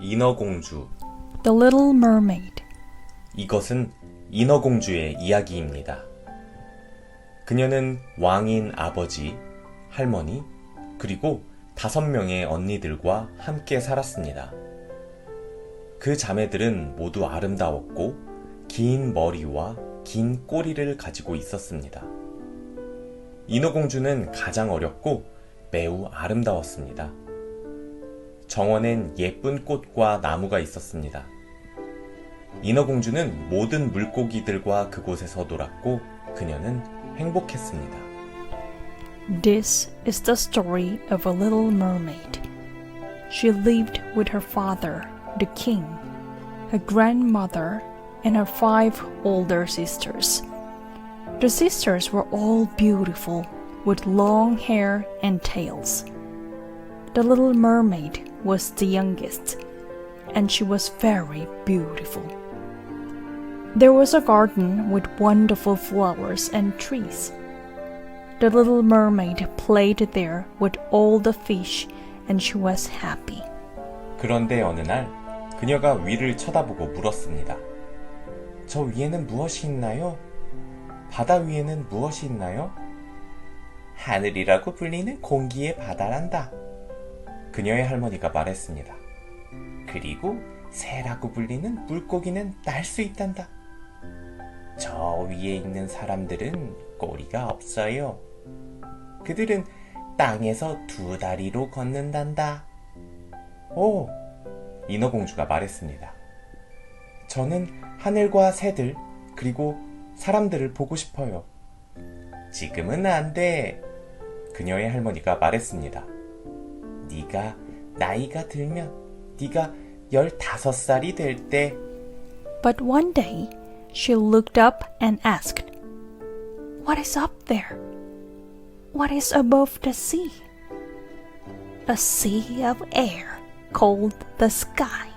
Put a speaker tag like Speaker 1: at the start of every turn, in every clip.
Speaker 1: 인어공주.
Speaker 2: The Little Mermaid.
Speaker 1: 이것은 인어공주의 이야기입니다. 그녀는 왕인 아버지, 할머니, 그리고 5명의 언니들과 함께 살았습니다. 그 자매들은 모두 아름다웠고 긴 머리와 긴 꼬리를 가지고 있었습니다. 인어공주는 가장 어렸고 매우 아름다웠습니다. 정원엔 예쁜 꽃과 나무가 있었습니다. 인어공주는 모든 물고기들과 그곳에서 놀았고 그녀는 행복했습니다.
Speaker 2: This is the story of a little mermaid. She lived with her father, the king, her grandmother, and her 5 older sisters. The sisters were all beautiful, with long hair and tails. The little mermaid was the youngest, and she was very beautiful. There was a garden with wonderful flowers and trees. The little mermaid played there with all the fish, and she was happy.
Speaker 1: 그런데 어느 날 그녀가 위를 쳐다보고 물었습니다. 저 위에는 무엇이 있나요? 바다 위에는 무엇이 있나요? 하늘이라고 불리는 공기의 바다란다. 그녀의 할머니가 말했습니다. 그리고 새라고 불리는 물고기는 날 수 있단다. 저 위에 있는 사람들은 꼬리가 없어요. 그들은 땅에서 2 다리로 걷는단다. 오! 인어공주가 말했습니다. 저는 하늘과 새들, 그리고 사람들을 보고 싶어요. 지금은 안 돼. 그녀의 할머니가 말했습니다. 네가 나이가 들면, 네가 15살이 될 때.
Speaker 2: But one day, she looked up and asked, What is up there? What is above the sea? A sea of air called the sky,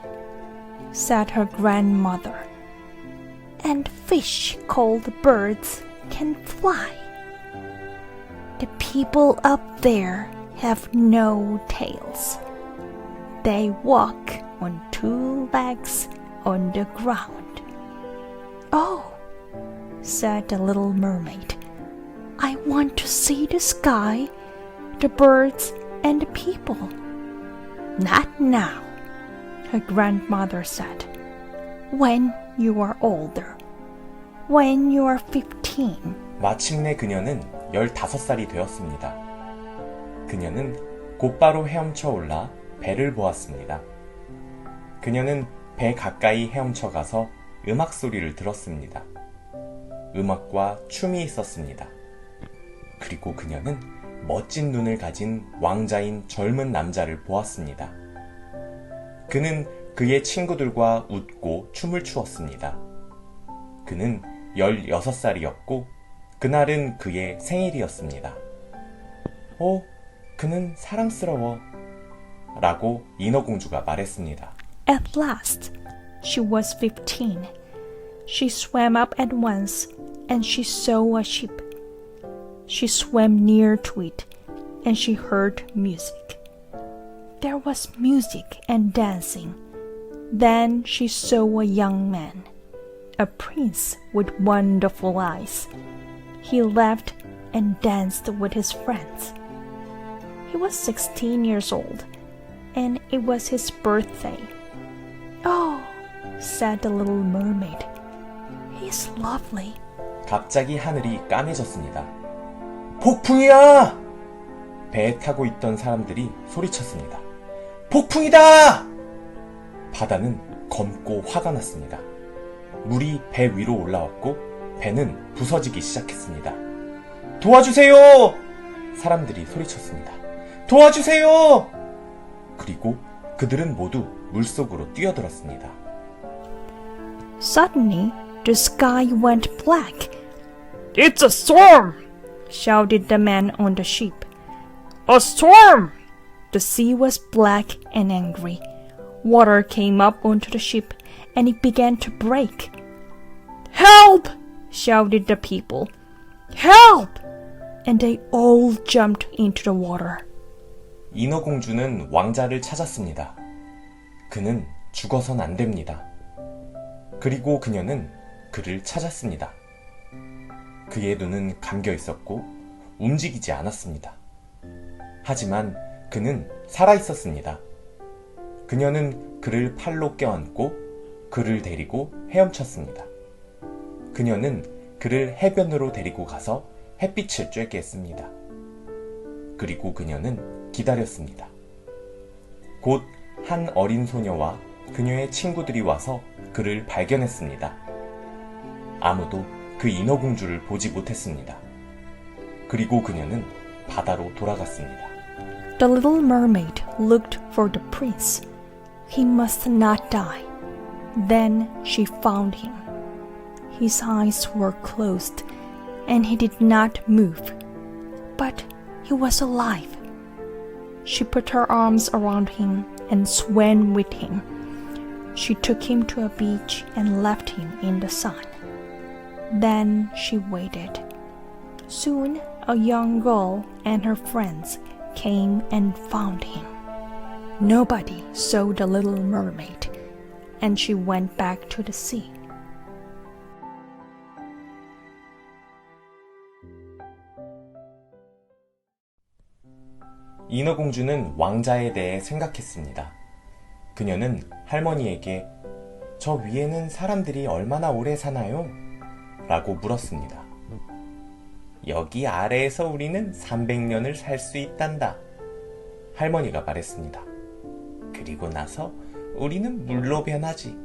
Speaker 2: said her grandmother. And fish called birds can fly. The people up there have no tails. They walk on 2 legs on the ground. Oh, said the little mermaid, I want to see the sky, the birds, and the people. Not now, her grandmother said. When you are older, when you are 15.
Speaker 1: 마침내 그녀는 15살이 되었습니다. 그녀는 곧바로 헤엄쳐 올라 배를 보았습니다. 그녀는 배 가까이 헤엄쳐 가서 음악 소리를 들었습니다. 음악과 춤이 있었습니다. 그리고 그녀는 멋진 눈을 가진 왕자인 젊은 남자를 보았습니다. 그는 그의 친구들과 웃고 춤을 추었습니다. 그는 16살이었고 그날은 그의 생일이었습니다. 그는 사랑스러워 라고 인어공주가 말했습니다.
Speaker 2: At last, she was 15. She swam up at once, and she saw a ship. She swam near to it, and she heard music. There was music and dancing. Then she saw a young man, a prince with wonderful eyes. He laughed and danced with his friends. He was 16 years old, and it was his birthday. Oh, said the little mermaid, he's lovely.
Speaker 1: 갑자기 하늘이 까매졌습니다. 폭풍이야! 배에 타고 있던 사람들이 소리쳤습니다. 폭풍이다! 바다는 검고 화가 났습니다. 물이 배 위로 올라왔고 배는 부서지기 시작했습니다. 도와주세요! 사람들이 소리쳤습니다. 도와주세요! 그리고 그들은 모두 물속으로 뛰어들었습니다.
Speaker 2: Suddenly, the sky went black. It's a storm! shouted the man on the ship. A storm! The sea was black and angry. Water came up onto the ship and it began to break. Help! shouted the people. Help! And they all jumped into the water.
Speaker 1: 인어공주는 왕자를 찾았습니다. 그는 죽어선 안 됩니다. 그리고 그녀는 그를 찾았습니다. 그의 눈은 감겨 있었고 움직이지 않았습니다. 하지만 그는 살아 있었습니다. 그녀는 그를 팔로 껴안고 그를 데리고 헤엄쳤습니다. 그녀는 그를 해변으로 데리고 가서 햇빛을 쬐게 했습니다. 그리고 그녀는 기다렸습니다. 곧 한 어린 소녀와 그녀의 친구들이 와서 그를 발견했습니다. 아무도 그 인어공주를 보지 못했습니다. 그리고 그녀는 바다로 돌아갔습니다.
Speaker 2: The little mermaid looked for the prince. He must not die. Then she found him. His eyes were closed, and he did not move. But he was alive. She put her arms around him and swam with him. She took him to a beach and left him in the sun. Then she waited. Soon a young girl and her friends came and found him. Nobody saw the little mermaid, and she went back to the sea.
Speaker 1: 인어공주는 왕자에 대해 생각했습니다. 그녀는 할머니에게 저 위에는 사람들이 얼마나 오래 사나요? 라고 물었습니다. 여기 아래에서 우리는 300년을 살 수 있단다. 할머니가 말했습니다. 그리고 나서 우리는 물로 변하지.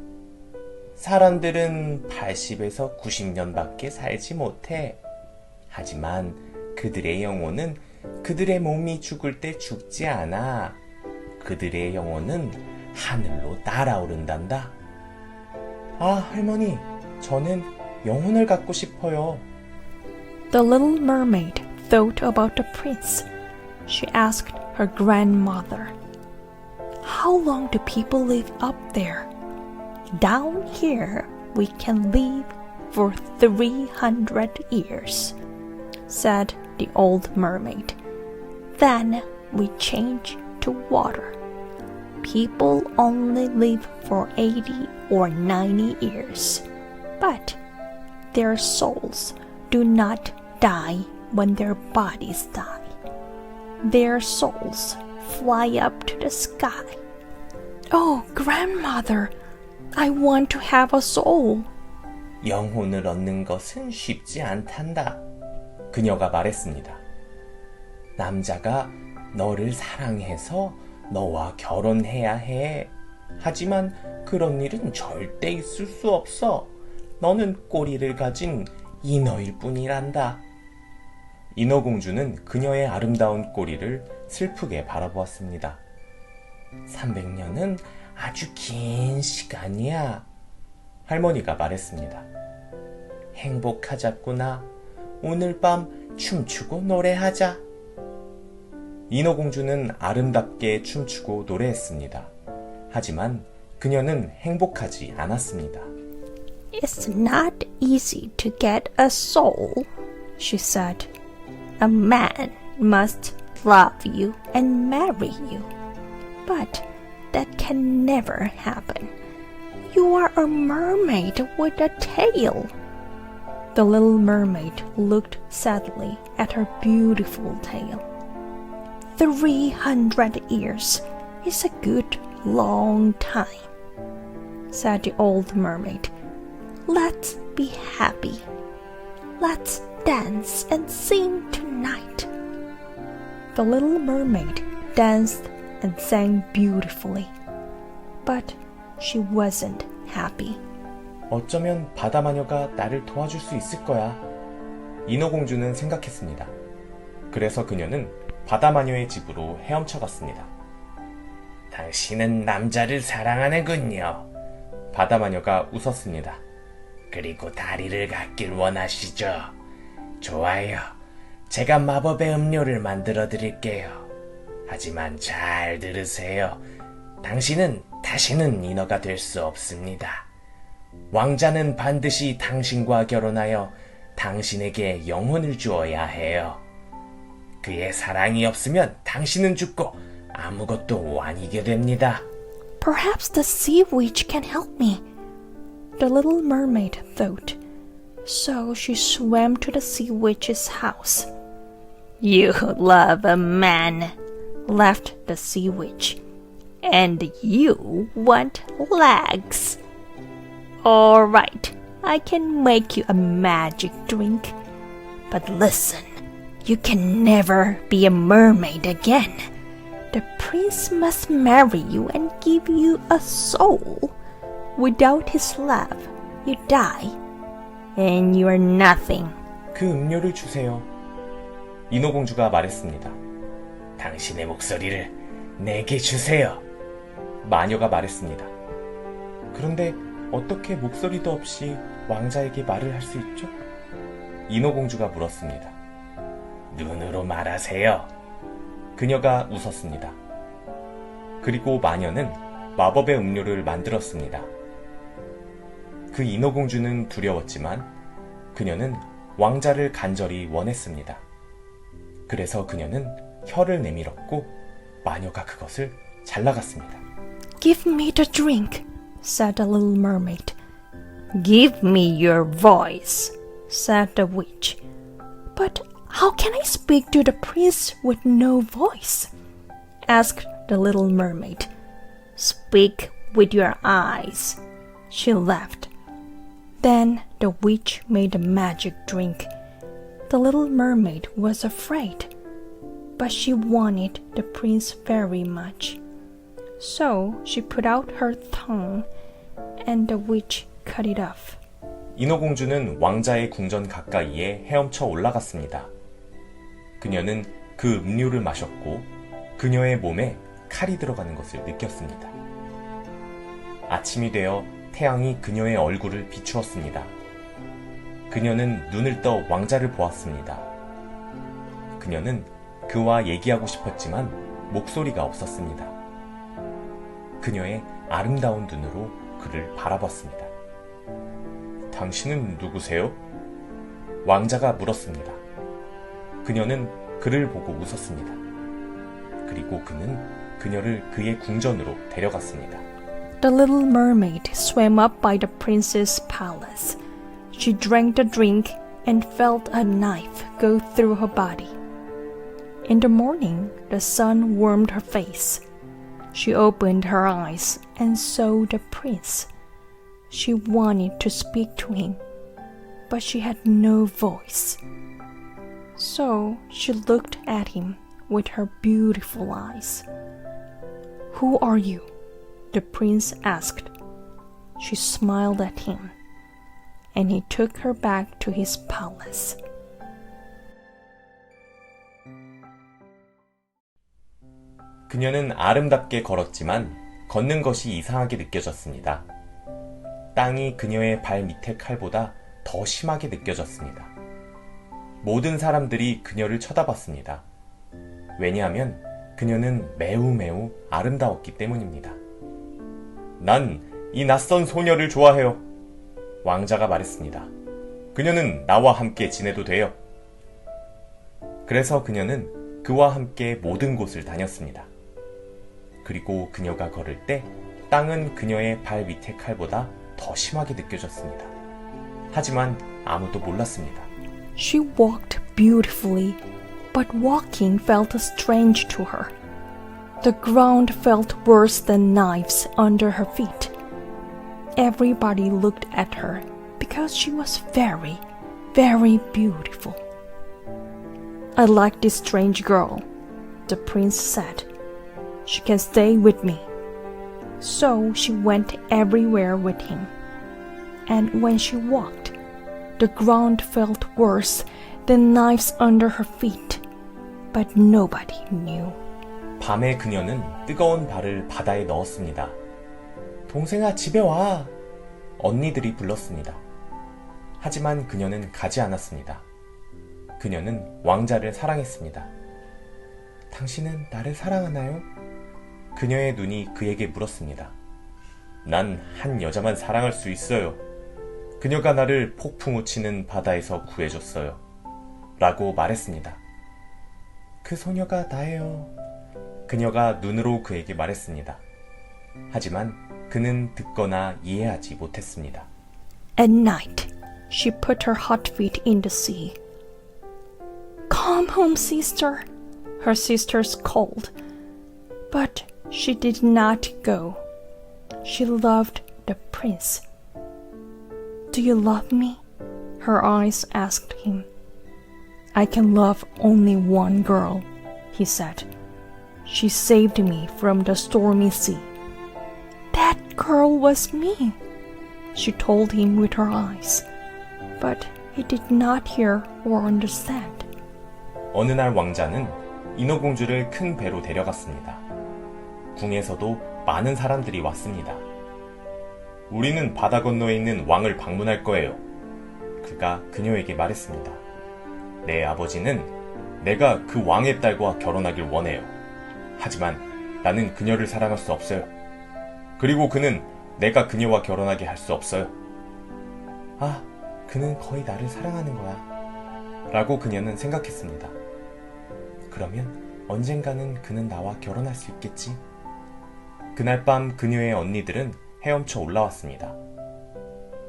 Speaker 1: 사람들은 80에서 90년밖에 살지 못해. 하지만 그들의 영혼은 그들의 몸이 죽을 때 죽지 않아. 그들의 영혼은 하늘로 날아오른단다. 아, 할머니, 저는 영혼을 갖고 싶어요.
Speaker 2: The little mermaid thought about the prince. She asked her grandmother, How long do people live up there? Down here we can live for 300 years, said the old mermaid. Then we change to water. People only live for 80 or 90 years, but their souls do not die when their bodies die. Their souls fly up to the sky. Oh, grandmother, I want to have a soul.
Speaker 1: 영혼을 얻는 것은 쉽지 않단다. 그녀가 말했습니다. 남자가 너를 사랑해서 너와 결혼해야 해. 하지만 그런 일은 절대 있을 수 없어. 너는 꼬리를 가진 인어일 뿐이란다. 인어공주는 그녀의 아름다운 꼬리를 슬프게 바라보았습니다. 300년은 아주 긴 시간이야. 할머니가 말했습니다. 행복하자꾸나. 오늘 밤 춤추고 노래하자. 인어공주는 아름답게 춤추고 노래했습니다. 하지만 그녀는 행복하지 않았습니다.
Speaker 2: It's not easy to get a soul, she said. A man must love you and marry you. But that can never happen. You are a mermaid with a tail. The little mermaid looked sadly at her beautiful tail. 300 years is a good long time, said the old mermaid. Let's be happy. Let's dance and sing tonight. The little mermaid danced and sang beautifully, but she wasn't happy.
Speaker 1: 어쩌면 바다마녀가 나를 도와줄 수 있을 거야. 인어공주는 생각했습니다. 그래서 그녀는 바다마녀의 집으로 헤엄쳐 갔습니다. 당신은 남자를 사랑하는군요. 바다마녀가 웃었습니다. 그리고 다리를 갖길 원하시죠? 좋아요. 제가 마법의 음료를 만들어 드릴게요. 하지만 잘 들으세요. 당신은 다시는 인어가 될 수 없습니다. 왕자는 반드시 당신과 결혼하여 당신에게 영혼을 주어야 해요. 그의 사랑이 없으면 당신은 죽고 아무것도 아니게 됩니다.
Speaker 2: Perhaps the sea witch can help me, the little mermaid thought. So she swam to the sea witch's house. You love a man, laughed the sea witch. And you want legs. All right, I can make you a magic drink. But listen, you can never be a mermaid again. The prince must marry you and give you a soul. Without his love, you die, and you are nothing.
Speaker 1: 그 음료를 주세요. 인어공주가 말했습니다. 당신의 목소리를 내게 주세요. 마녀가 말했습니다. 그런데 어떻게 목소리도 없이 왕자에게 말을 할 수 있죠? 인어공주가 물었습니다. 눈으로 말하세요. 그녀가 웃었습니다. 그리고 마녀는 마법의 음료를 만들었습니다. 그 인어공주는 두려웠지만 그녀는 왕자를 간절히 원했습니다. 그래서 그녀는 혀를 내밀었고 마녀가 그것을 잘라갔습니다.
Speaker 2: Give me the drink, said the little mermaid. Give me your voice, said the witch. But how can I speak to the prince with no voice? Asked the little mermaid. Speak with your eyes, she laughed. Then the witch made a magic drink. The little mermaid was afraid, but she wanted the prince very much. So she put out her tongue, and the witch cut it off.
Speaker 1: 인어공주는 왕자의 궁전 가까이에 헤엄쳐 올라갔습니다. 그녀는 그 음료를 마셨고 그녀의 몸에 칼이 들어가는 것을 느꼈습니다. 아침이 되어 태양이 그녀의 얼굴을 비추었습니다. 그녀는 눈을 떠 왕자를 보았습니다. 그녀는 그와 얘기하고 싶었지만 목소리가 없었습니다. 그녀의 아름다운 눈으로 그를 바라봤습니다. 당신은 누구세요? 왕자가 물었습니다. 그녀는 그를 보고 웃었습니다. 그리고 그는 그녀를 그의 궁전으로 데려갔습니다.
Speaker 2: The little mermaid swam up by the prince's palace. She drank the drink and felt a knife go through her body. In the morning, the sun warmed her face. She opened her eyes and saw the prince. She wanted to speak to him, but she had no voice. So she looked at him with her beautiful eyes. Who are you? The prince asked. She smiled at him, and he took her back to his palace.
Speaker 1: 그녀는 아름답게 걸었지만 걷는 것이 이상하게 느껴졌습니다. 땅이 그녀의 발 밑의 칼보다 더 심하게 느껴졌습니다. 모든 사람들이 그녀를 쳐다봤습니다. 왜냐하면 그녀는 매우 아름다웠기 때문입니다. 난 이 낯선 소녀를 좋아해요. 왕자가 말했습니다. 그녀는 나와 함께 지내도 돼요. 그래서 그녀는 그와 함께 모든 곳을 다녔습니다. 그리고 그녀가 걸을 때 땅은 그녀의 발 밑의 칼보다 더 심하게 느껴졌습니다. 하지만 아무도 몰랐습니다.
Speaker 2: She walked beautifully, but walking felt strange to her. The ground felt worse than knives under her feet. Everybody looked at her because she was very beautiful. I like this strange girl, the prince said. She can stay with me. So she went everywhere with him. And when she walked, the ground felt worse than knives under her feet. But nobody knew.
Speaker 1: 밤에 그녀는 뜨거운 발을 바다에 넣었습니다. 동생아, 집에 와! 언니들이 불렀습니다. 하지만 그녀는 가지 않았습니다. 그녀는 왕자를 사랑했습니다. 당신은 나를 사랑하나요? 그녀의 눈이 그에게 물었습니다. 난 한 여자만 사랑할 수 있어요. 그녀가 나를 폭풍우 치는 바다에서 구해줬어요. 라고 말했습니다. 그 소녀가 나예요. 그녀가 눈으로 그에게 말했습니다. 하지만 그는 듣거나 이해하지 못했습니다.
Speaker 2: At night, she put her hot feet in the sea. Come home, sister, her sisters called. But she did not go. She loved the prince. Do you love me? Her eyes asked him. I can love only one girl, he said. She saved me from the stormy sea. That girl was me, she told him with her eyes. But he did not hear or understand.
Speaker 1: 어느 날 왕자는 인어공주를 큰 배로 데려갔습니다. 궁에서도 많은 사람들이 왔습니다. 우리는 바다 건너에 있는 왕을 방문할 거예요. 그가 그녀에게 말했습니다. 내 아버지는 내가 그 왕의 딸과 결혼하길 원해요. 하지만 나는 그녀를 사랑할 수 없어요. 그리고 그는 내가 그녀와 결혼하게 할 수 없어요. 아, 그는 거의 나를 사랑하는 거야. 라고 그녀는 생각했습니다. 그러면 언젠가는 그는 나와 결혼할 수 있겠지? 그날 밤 그녀의 언니들은 헤엄쳐 올라왔습니다.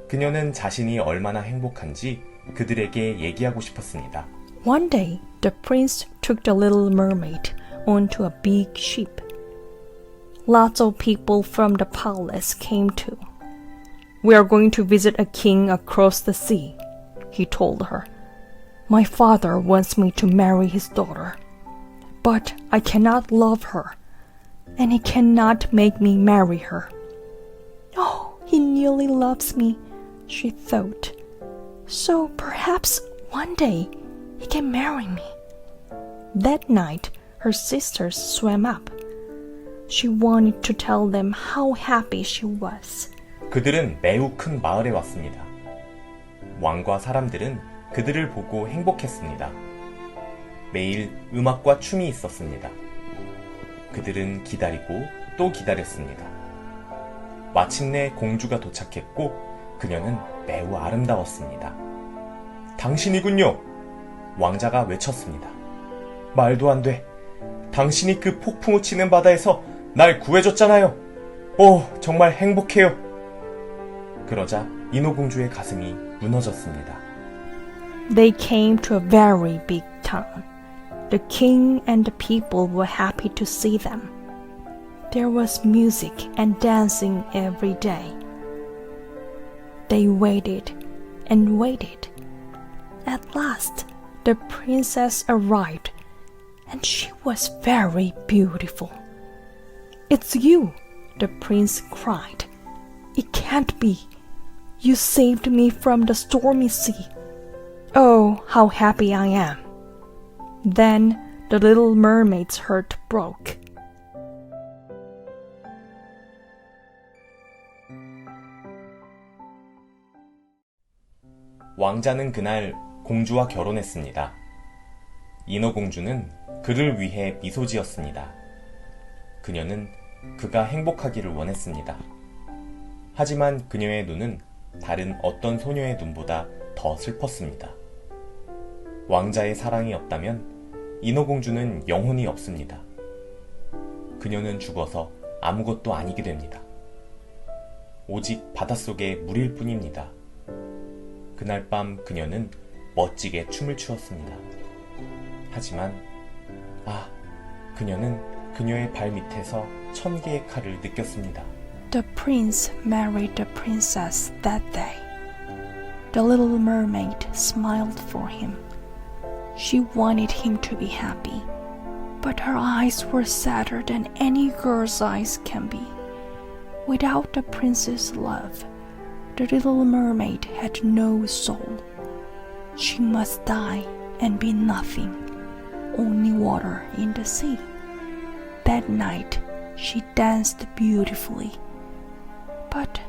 Speaker 1: 그녀는 자신이 얼마나 행복한지 그들에게 얘기하고 싶었습니다.
Speaker 2: One day, the prince took the little mermaid onto a big ship. Lots of people from the palace came too. We are going to visit a king across the sea, he told her. My father wants me to marry his daughter, but I cannot love her, and he cannot make me marry her. Oh, he nearly loves me, she thought. So perhaps one day he can marry me. That night, her sisters swam up. She wanted to tell them how happy she was.
Speaker 1: 그들은 매우 큰 마을에 왔습니다. 왕과 사람들은 그들을 보고 행복했습니다. 매일 음악과 춤이 있었습니다. 그들은 기다리고 또 기다렸습니다. 마침내 공주가 도착했고 그녀는 매우 아름다웠습니다. 당신이군요! 왕자가 외쳤습니다. 말도 안 돼. 당신이 그 폭풍우 치는 바다에서 날 구해줬잖아요. 오, 정말 행복해요. 그러자 인어공주의 가슴이 무너졌습니다.
Speaker 2: They came to a very big town. The king and the people were happy to see them. There was music and dancing every day. They waited and waited. At last, the princess arrived, and she was very beautiful. It's you, the prince cried. It can't be. You saved me from the stormy sea. Oh, how happy I am. Then the little mermaid's heart broke.
Speaker 1: 왕자는 그날 공주와 결혼했습니다. 인어공주는 그를 위해 미소 지었습니다. 그녀는 그가 행복하기를 원했습니다. 하지만 그녀의 눈은 다른 어떤 소녀의 눈보다 더 슬펐습니다. 왕자의 사랑이 없다면 인어공주는 영혼이 없습니다. 그녀는 죽어서 아무것도 아니게 됩니다. 오직 바닷속의 물일 뿐입니다. 그날 밤 그녀는 멋지게 춤을 추었습니다. 하지만 그녀는 그녀의 발 밑에서 1000개의 칼을 느꼈습니다.
Speaker 2: The prince married the princess that day. The little mermaid smiled for him. She wanted him to be happy, but her eyes were sadder than any girl's eyes can be. Without the prince's love, the little mermaid had no soul. She must die and be nothing, only water in the sea. That night, she danced beautifully, but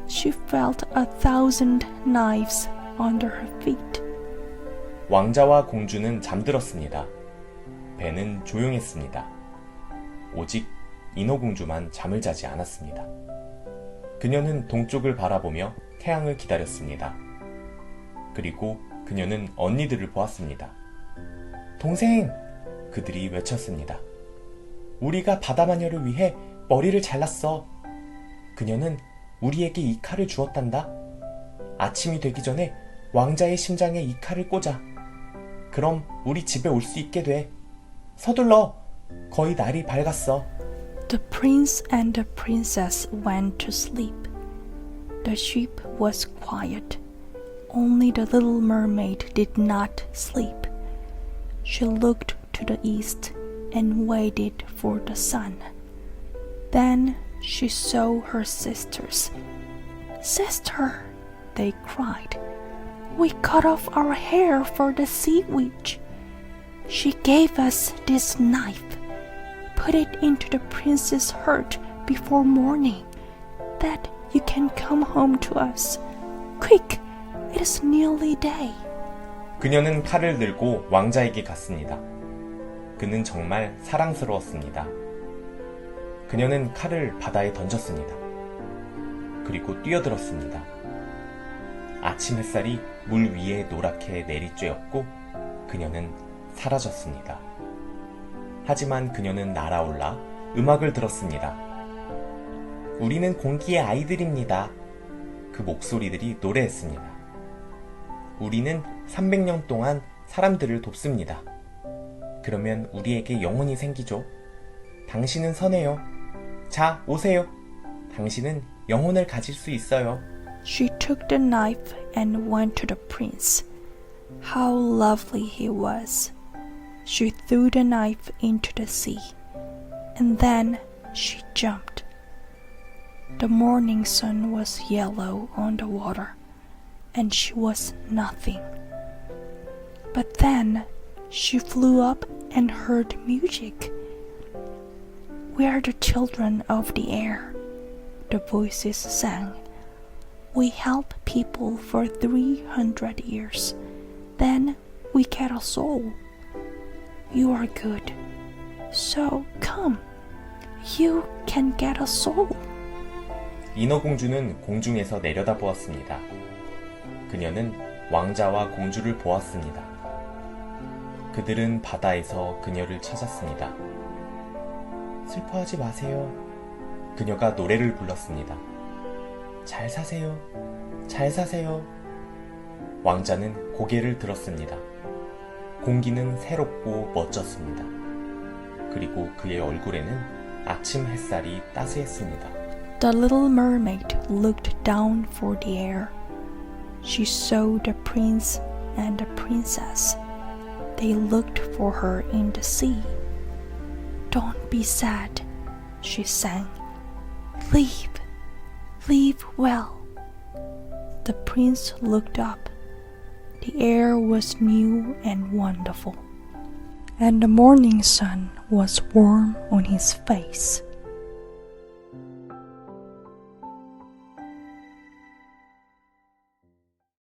Speaker 2: she felt 1,000 knives under her feet.
Speaker 1: 왕자와 공주는 잠들었습니다. 배는 조용했습니다. 오직 인어공주만 잠을 자지 않았습니다. 그녀는 동쪽을 바라보며 태양을 기다렸습니다. 그리고 그녀는 언니들을 보았습니다. 동생! 그들이 외쳤습니다. 우리가 바다마녀를 위해 머리를 잘랐어. 그녀는 우리에게 이 칼을 주었단다. 아침이 되기 전에 왕자의 심장에 이 칼을 꽂아. 그럼 우리 집에 올 수 있게 돼. 서둘러. 거의 날이 밝았어.
Speaker 2: The prince and the princess went to sleep. The ship was quiet. Only the little mermaid did not sleep. She looked to the east and waited for the sun. Then she saw her sisters. Sister, they cried. We cut off our hair for the sea witch. She gave us this knife. Put it into the prince's heart before morning, that you can come home to us. Quick, it is nearly day.
Speaker 1: 그녀는 칼을 들고 왕자에게 갔습니다. 그는 정말 사랑스러웠습니다. 그녀는 칼을 바다에 던졌습니다. 그리고 뛰어들었습니다. 아침 햇살이 물 위에 노랗게 내리쬐었고 그녀는 사라졌습니다. 하지만 그녀는 날아올라 음악을 들었습니다. 우리는 공기의 아이들입니다. 그 목소리들이 노래했습니다. 우리는 300년 동안 사람들을 돕습니다. 그러면 우리에게 영혼이 생기죠. 당신은 선해요. 자, 오세요. 당신은 영혼을 가질 수 있어요.
Speaker 2: She took the knife and went to the prince. How lovely he was. She threw the knife into the sea, and then she jumped. The morning sun was yellow on the water, and she was nothing. But then she flew up and heard music. We are the children of the air, the voices sang. We help people for 300 years. Then we get a soul. You are good. So come. You can get a soul.
Speaker 1: 인어공주는 공중에서 내려다보았습니다. 그녀는 왕자와 공주를 보았습니다. 그들은 바다에서 그녀를 찾았습니다. 슬퍼하지 마세요. 그녀가 노래를 불렀습니다. 잘 사세요. 잘 사세요. 왕자는 고개를 들었습니다. 공기는 새롭고 멋졌습니다. 그리고 그의 얼굴에는 아침 햇살이 따스했습니다.
Speaker 2: The little mermaid looked down for the air. She saw the prince and the princess. They looked for her in the sea. Don't be sad, she sang. Leave, leave well. The prince looked up. The air was new and wonderful, and the morning sun was warm on his face.